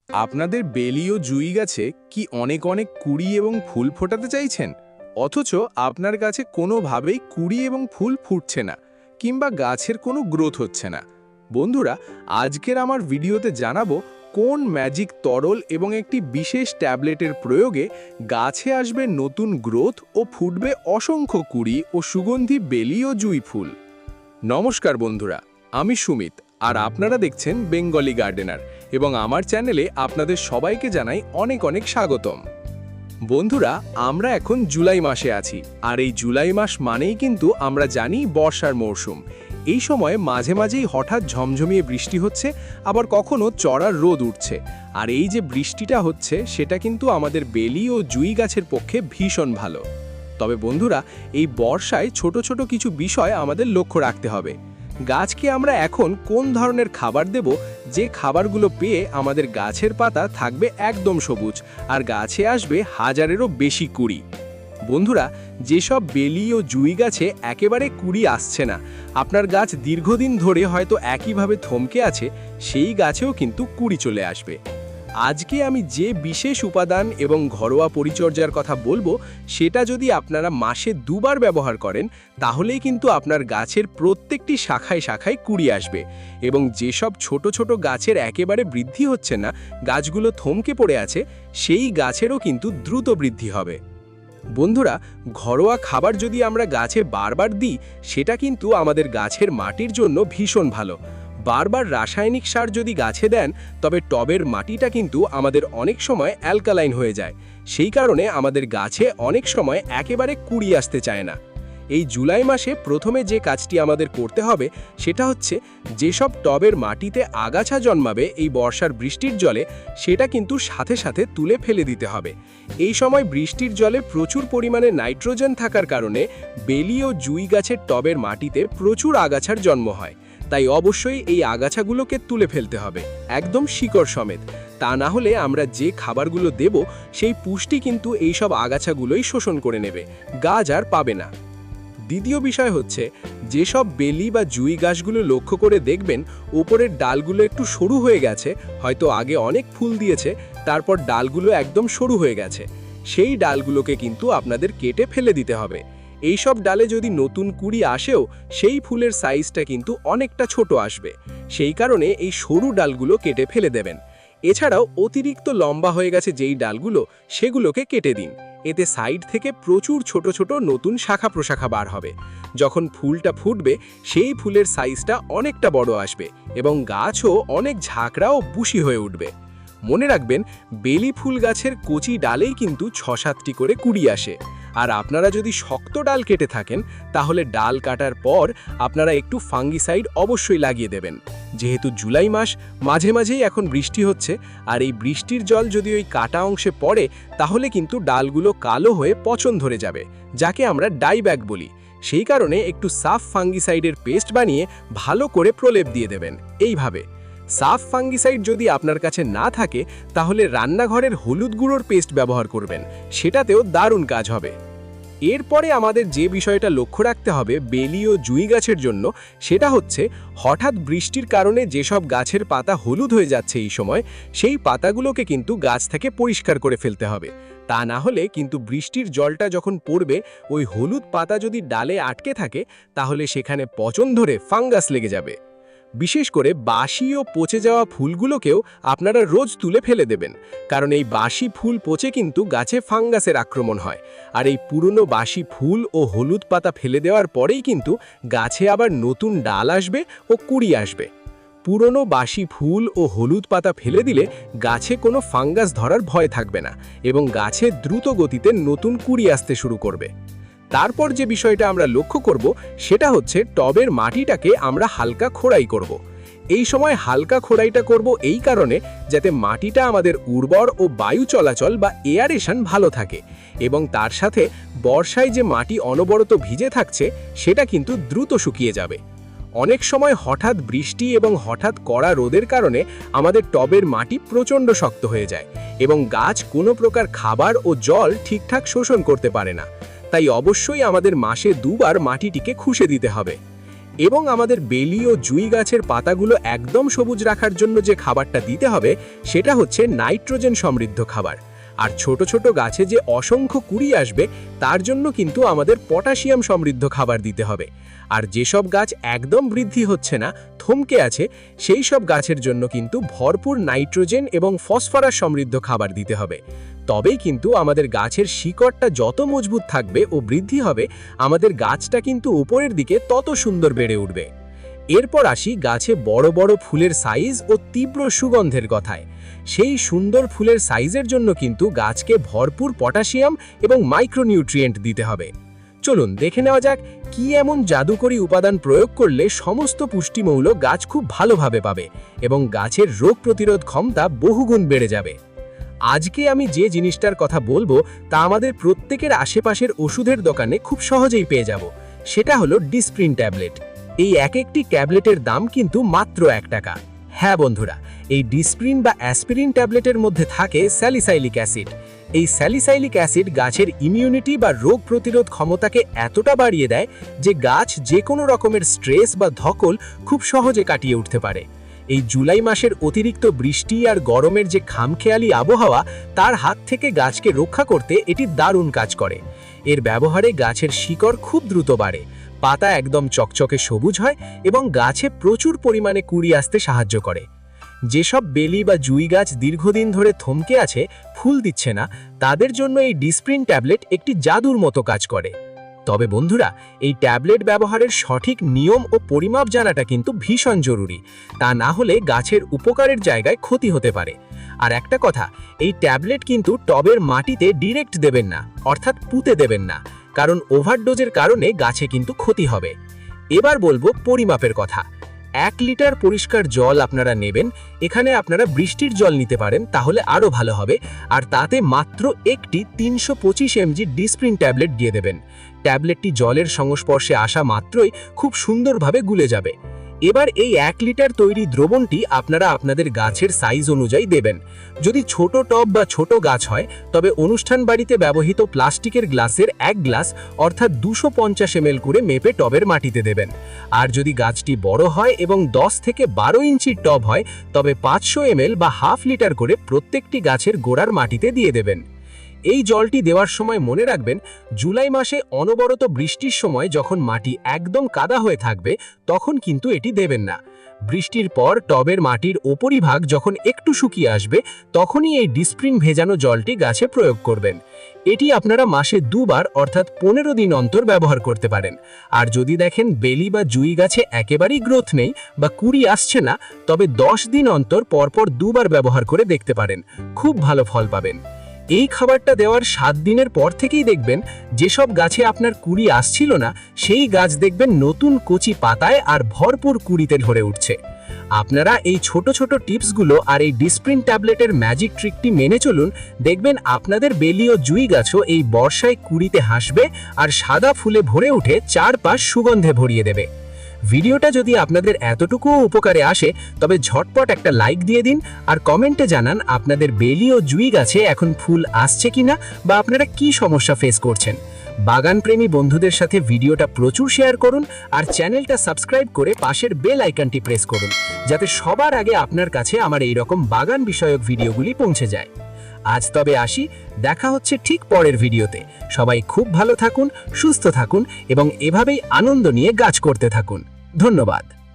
আপনাদের বেলি ও জুঁই গাছে কি অনেক অনেক কুঁড়ি এবং ফুল ফোটাতে চাইছেন, অথচ আপনার গাছে কোনোভাবেই কুঁড়ি এবং ফুল ফুটছে না কিংবা গাছের কোনো গ্রোথ হচ্ছে না? বন্ধুরা, আজকের আমার ভিডিওতে জানাবো কোন ম্যাজিক তরল এবং একটি বিশেষ ট্যাবলেটের প্রয়োগে গাছে আসবে নতুন গ্রোথ ও ফুটবে অসংখ্য কুঁড়ি ও সুগন্ধি বেলি ও জুঁই ফুল। নমস্কার বন্ধুরা, আমি সুমিত আর আপনারা দেখছেন বেঙ্গলি গার্ডেনার এবং আমার চ্যানেলে আপনাদের সবাইকে জানাই অনেক অনেক স্বাগতম। বন্ধুরা, আমরা এখন জুলাই মাসে আছি আর এই জুলাই মাস মানেই কিন্তু আমরা জানি বর্ষার মরশুম। এই সময় মাঝে মাঝেই হঠাৎ ঝমঝমিয়ে বৃষ্টি হচ্ছে, আবার কখনো চড়ার রোদ উঠছে। আর এই যে বৃষ্টিটা হচ্ছে সেটা কিন্তু আমাদের বেলি ও জুঁই গাছের পক্ষে ভীষণ ভালো। তবে বন্ধুরা, এই বর্ষায় ছোট ছোট কিছু বিষয় আমাদের লক্ষ্য রাখতে হবে। গাছকে আমরা এখন কোন ধরনের খাবার দেব, যে খাবারগুলো পেয়ে আমাদের গাছের পাতা থাকবে একদম সবুজ আর গাছে আসবে হাজারেরও বেশি কুঁড়ি। বন্ধুরা, যেসব বেলি ও জুঁই গাছে একেবারে কুঁড়ি আসছে না, আপনার গাছ দীর্ঘদিন ধরে হয়তো একইভাবে থমকে আছে, সেই গাছেও কিন্তু কুঁড়ি চলে আসবে। আজকে আমি যে বিশেষ উপাদান এবং ঘরোয়া পরিচর্যার কথা বলবো, সেটা যদি আপনারা মাসে দুবার ব্যবহার করেন, তাহলেই কিন্তু আপনার গাছের প্রত্যেকটি শাখায় শাখায় কুঁড়ি আসবে এবং যেসব ছোট ছোট গাছের একেবারে বৃদ্ধি হচ্ছে না, গাছগুলো থমকে পড়ে আছে, সেই গাছেরও কিন্তু দ্রুত বৃদ্ধি হবে। বন্ধুরা, ঘরোয়া খাবার যদি আমরা গাছে বারবার দিই, সেটা কিন্তু আমাদের গাছের মাটির জন্য ভীষণ ভালো। বারবার রাসায়নিক সার যদি গাছে দেন, তবে টবের মাটিটা কিন্তু আমাদের অনেক সময় অ্যালকালাইন হয়ে যায়। সেই কারণে আমাদের গাছে অনেক সময় একেবারে কুঁড়ি আসতে চায় না। এই জুলাই মাসে প্রথমে যে কাজটি আমাদের করতে হবে সেটা হচ্ছে, যেসব টবের মাটিতে আগাছা জন্মাবে এই বর্ষার বৃষ্টির জলে, সেটা কিন্তু সাথে সাথে তুলে ফেলে দিতে হবে। এই সময় বৃষ্টির জলে প্রচুর পরিমাণে নাইট্রোজেন থাকার কারণে বেলি ও জুঁই গাছের টবের মাটিতে প্রচুর আগাছার জন্ম হয়। তাই অবশ্যই এই আগাছাগুলোকে তুলে ফেলতে হবে, একদম শিকড় সমেত। তা না হলে আমরা যে খাবারগুলো দেব, সেই পুষ্টি কিন্তু এইসব আগাছাগুলোই শোষণ করে নেবে, গাছ আর পাবে না। দ্বিতীয় বিষয় হচ্ছে, যেসব বেলি বা জুঁই গাছগুলো লক্ষ্য করে দেখবেন উপরের ডালগুলো একটু সরু হয়ে গেছে, হয়তো আগে অনেক ফুল দিয়েছে, তারপর ডালগুলো একদম সরু হয়ে গেছে, সেই ডালগুলোকে কিন্তু আপনাদের কেটে ফেলে দিতে হবে। এইসব ডালে যদি নতুন কুঁড়ি আসেও, সেই ফুলের সাইজটা কিন্তু অনেকটা ছোট আসবে। সেই কারণে এই সরু ডালগুলো কেটে ফেলে দেবেন। এছাড়াও অতিরিক্ত লম্বা হয়ে গেছে যেই ডালগুলো, সেগুলোকে কেটে দিন। এতে সাইড থেকে প্রচুর ছোট ছোট নতুন শাখা প্রশাখা বার হবে। যখন ফুলটা ফুটবে, সেই ফুলের সাইজটা অনেকটা বড় আসবে এবং গাছও অনেক ঝাঁকড়া ও বুশি হয়ে উঠবে। মনে রাখবেন, বেলি ফুল গাছের কচি ডালেই কিন্তু ৬-৭টি করে কুঁড়ি আসে। আর আপনারা যদি শক্ত ডাল কেটে থাকেন, তাহলে ডাল কাটার পর আপনারা একটু ফাঙ্গিসাইড অবশ্যই লাগিয়ে দেবেন। যেহেতু জুলাই মাস, মাঝে মাঝেই এখন বৃষ্টি হচ্ছে, আর এই বৃষ্টির জল যদি ওই কাটা অংশে পড়ে, তাহলে কিন্তু ডালগুলো কালো হয়ে পচন ধরে যাবে, যাকে আমরা ডাইব্যাক বলি। সেই কারণে একটু সাফ ফাঙ্গিসাইডের পেস্ট বানিয়ে ভালো করে প্রলেপ দিয়ে দেবেন। এইভাবে সাফ ফাঙ্গিসাইড যদি আপনার কাছে না থাকে, তাহলে রান্নাঘরের হলুদ গুঁড়োর পেস্ট ব্যবহার করবেন, সেটাতেও দারুণ কাজ হবে। এরপরে আমাদের যে বিষয়টা লক্ষ্য রাখতে হবে বেলি ও জুঁই গাছের জন্য, সেটা হচ্ছে হঠাৎ বৃষ্টির কারণে যেসব গাছের পাতা হলুদ হয়ে যাচ্ছে এই সময়, সেই পাতাগুলোকে কিন্তু গাছ থেকে পরিষ্কার করে ফেলতে হবে। তা না হলে কিন্তু বৃষ্টির জলটা যখন পড়বে, ওই হলুদ পাতা যদি ডালে আটকে থাকে, তাহলে সেখানে পচন ধরে ফাঙ্গাস লেগে যাবে। বিশেষ করে বাসি ও পচে যাওয়া ফুলগুলোকেও আপনারা রোজ তুলে ফেলে দেবেন, কারণ এই বাসি ফুল পচে কিন্তু গাছে ফাঙ্গাসের আক্রমণ হয়। আর এই পুরনো বাসি ফুল ও হলুদ পাতা ফেলে দেওয়ার পরেই কিন্তু গাছে আবার নতুন ডাল আসবে ও কুঁড়ি আসবে। পুরনো বাসি ফুল ও হলুদ পাতা ফেলে দিলে গাছে কোনো ফাঙ্গাস ধরার ভয় থাকবে না এবং গাছে দ্রুত গতিতে নতুন কুঁড়ি আসতে শুরু করবে। তারপর যে বিষয়টা আমরা লক্ষ্য করব, সেটা হচ্ছে টবের মাটিটাকে আমরা হালকা খোঁড়াই করব। এই সময় হালকা খোঁড়াইটা করব এই কারণে, যাতে মাটিটা আমাদের উর্বর ও বায়ু চলাচল বা এয়ারেশন ভালো থাকে এবং তার সাথে বর্ষায় যে মাটি অনবরত ভিজে থাকছে, সেটা কিন্তু দ্রুত শুকিয়ে যাবে। অনেক সময় হঠাৎ বৃষ্টি এবং হঠাৎ কড়া রোদের কারণে আমাদের টবের মাটি প্রচণ্ড শক্ত হয়ে যায় এবং গাছ কোনো প্রকার খাবার ও জল ঠিকঠাক শোষণ করতে পারে না। তাই অবশ্যই আমাদের মাসে দুবার মাটিটিকে খুশে দিতে হবে। এবং আমাদের বেলি ও জুই গাছের পাতাগুলো একদম সবুজ রাখার জন্য যে খাবারটা দিতে হবে সেটা হচ্ছে নাইট্রোজেন সমৃদ্ধ খাবার। আর ছোট ছোট গাছে যে অসংখ্য কুড়ি আসবে তার জন্য কিন্তু আমাদের পটাশিয়াম সমৃদ্ধ খাবার দিতে হবে। আর যেসব গাছ একদম বৃদ্ধি হচ্ছে না, থমকে আছে, সেই সব গাছের জন্য কিন্তু ভরপুর নাইট্রোজেন এবং ফসফরাস সমৃদ্ধ খাবার দিতে হবে। তবেই কিন্তু আমাদের গাছের শিকড়টা যত মজবুত থাকবে ও বৃদ্ধি হবে, আমাদের গাছটা কিন্তু উপরের দিকে তত সুন্দর বেড়ে উঠবে। এরপর আসি গাছে বড় বড় ফুলের সাইজ ও তীব্র সুগন্ধের কথায়। সেই সুন্দর ফুলের সাইজের জন্য কিন্তু গাছকে ভরপুর পটাশিয়াম এবং মাইক্রোনিউট্রিয়েন্ট দিতে হবে। চলুন দেখে নেওয়া যাক কি এমন জাদুকরী উপাদান প্রয়োগ করলে সমস্ত পুষ্টিমৌল গাছ খুব ভালোভাবে পাবে এবং গাছের রোগ প্রতিরোধ ক্ষমতা বহুগুণ বেড়ে যাবে। আজকে আমি যে জিনিসটার কথা বলবো তা আমাদের প্রত্যেকের আশেপাশের ওষুধের দোকানে খুব সহজেই পেয়ে যাব। সেটা হলো ডিসপ্রিন ট্যাবলেট। এই একটি ট্যাবলেটের দাম কিন্তু মাত্র 1 টাকা। হ্যাঁ বন্ধুরা, এই ডিসপ্রিন বা অ্যাসপিরিন ট্যাবলেটের মধ্যে থাকে স্যালিসাইলিক অ্যাসিড। এই স্যালিসাইলিক অ্যাসিড গাছের ইমিউনিটি বা রোগ প্রতিরোধ ক্ষমতাকে এতটা বাড়িয়ে দেয় যে গাছ যে কোনো রকমের স্ট্রেস বা ধকল খুব সহজে কাটিয়ে উঠতে পারে। এই জুলাই মাসের অতিরিক্ত বৃষ্টি আর গরমের যে খামখেয়ালি আবহাওয়া, তার হাত থেকে গাছকে রক্ষা করতে এটি দারুণ কাজ করে। এর ব্যবহারে গাছের শিকড় খুব দ্রুত বাড়ে, পাতা একদম চকচকে সবুজ হয় এবং গাছে প্রচুর পরিমাণে কুড়ি আসতে সাহায্য করে। যেসব বেলি বা জুই গাছ দীর্ঘদিন ধরে থমকে আছে, ফুল দিচ্ছে না, তাদের জন্য এই ডিসপ্রিন ট্যাবলেট একটি জাদুর মতো কাজ করে। তবে বন্ধুরা, এই ট্যাবলেট ব্যবহারের সঠিক নিয়ম ও পরিমাপ জানাটা কিন্তু ভীষণ জরুরি। তা না হলে গাছের উপকারের জায়গায় ক্ষতি হতে পারে। আর একটা কথা, এই ট্যাবলেট কিন্তু টবের মাটিতে ডিরেক্ট দেবেন না, অর্থাৎ পুঁতে দেবেন না, কারণ ওভারডোজের কারণে গাছে কিন্তু ক্ষতি হবে। এবার বলবো পরিমাপের কথা। 1 লিটার পরিষ্কার জল আপনারা নেবেন। এখানে আপনারা বৃষ্টির জল নিতে পারেন, তাহলে আরও ভালো হবে। আর তাতে মাত্র একটি 325 mg ডিসপ্রিন ট্যাবলেট দিয়ে দেবেন। ট্যাবলেটটি জলের সংস্পর্শে আসা মাত্রই খুব সুন্দরভাবে গুলে যাবে। এবার এই 1 লিটার তৈরি দ্রবণটি আপনারা আপনাদের গাছের সাইজ অনুযায়ী দেবেন। যদি ছোট টব বা ছোট গাছ হয়, তবে অনুষ্ঠান বাড়িতে ব্যবহৃত প্লাস্টিকের গ্লাসের 1 গ্লাস অর্থাৎ 250 ml করে মেপে টবের মাটিতে দেবেন। আর যদি গাছটি বড় হয় এবং 10 থেকে 12 ইঞ্চির টব হয়, তবে 500 ml বা হাফ লিটার করে প্রত্যেকটি গাছের গোড়ার মাটিতে দিয়ে দেবেন। এই জলটি দেওয়ার সময় মনে রাখবেন, জুলাই মাসে অনবরত বৃষ্টির সময় যখন মাটি একদম কাদা হয়ে থাকবে, তখন কিন্তু এটি দেবেন না। বৃষ্টির পর টবের মাটির উপরিভাগ যখন একটু শুকিয়ে আসবে, তখনই এই ডিসপ্রিন ভেজানো জলটি গাছে প্রয়োগ করবেন। এটি আপনারা মাসে 2 বার অর্থাৎ 15 দিন অন্তর ব্যবহার করতে পারেন। আর যদি দেখেন বেলি বা জুই গাছে একেবারেই গ্রোথ নেই বা কুড়ি আসছে না, তবে 10 দিন অন্তর পরপর 2 বার ব্যবহার করে দেখতে পারেন, খুব ভালো ফল পাবেন। এই খাবারটা দেওয়ার 7 দিনের পর থেকেই দেখবেন যেসব গাছে আপনার কুড়ি আসছিল না, সেই গাছ দেখবেন নতুন কচি পাতায় আর ভরপুর কুড়িতে ভরে উঠছে। আপনারা এই ছোট ছোট টিপসগুলো আর এই ডিসপ্রিন ট্যাবলেটের ম্যাজিক ট্রিকটি মেনে চলুন, দেখবেন আপনাদের বেলি ও জুই গাছও এই বর্ষায় কুড়িতে হাসবে আর সাদা ফুলে ভরে উঠে চারপাশ সুগন্ধে ভরিয়ে দেবে। ভিডিওটা যদি আপনাদের এতটুকুও উপকারে আসে, তবে ঝটপট একটা লাইক দিয়ে দিন আর কমেন্টে জানান আপনাদের বেলি ও জুই গাছে এখন ফুল আসছে কিনা বা আপনারা কি সমস্যা ফেস করছেন। বাগানপ্রেমী বন্ধুদের সাথে ভিডিওটা প্রচুর শেয়ার করুন আর চ্যানেলটা সাবস্ক্রাইব করে পাশের বেল আইকনটি প্রেস করুন, যাতে সবার আগে আপনার কাছে আমার এই রকম বাগান বিষয়ক ভিডিওগুলি পৌঁছে যায়। আজ তবে আসি, দেখা হচ্ছে ঠিক পরের ভিডিওতে। সবাই খুব ভালো থাকুন, সুস্থ থাকুন এবং এভাবেই আনন্দ নিয়ে গাছ করতে থাকুন। ধন্যবাদ।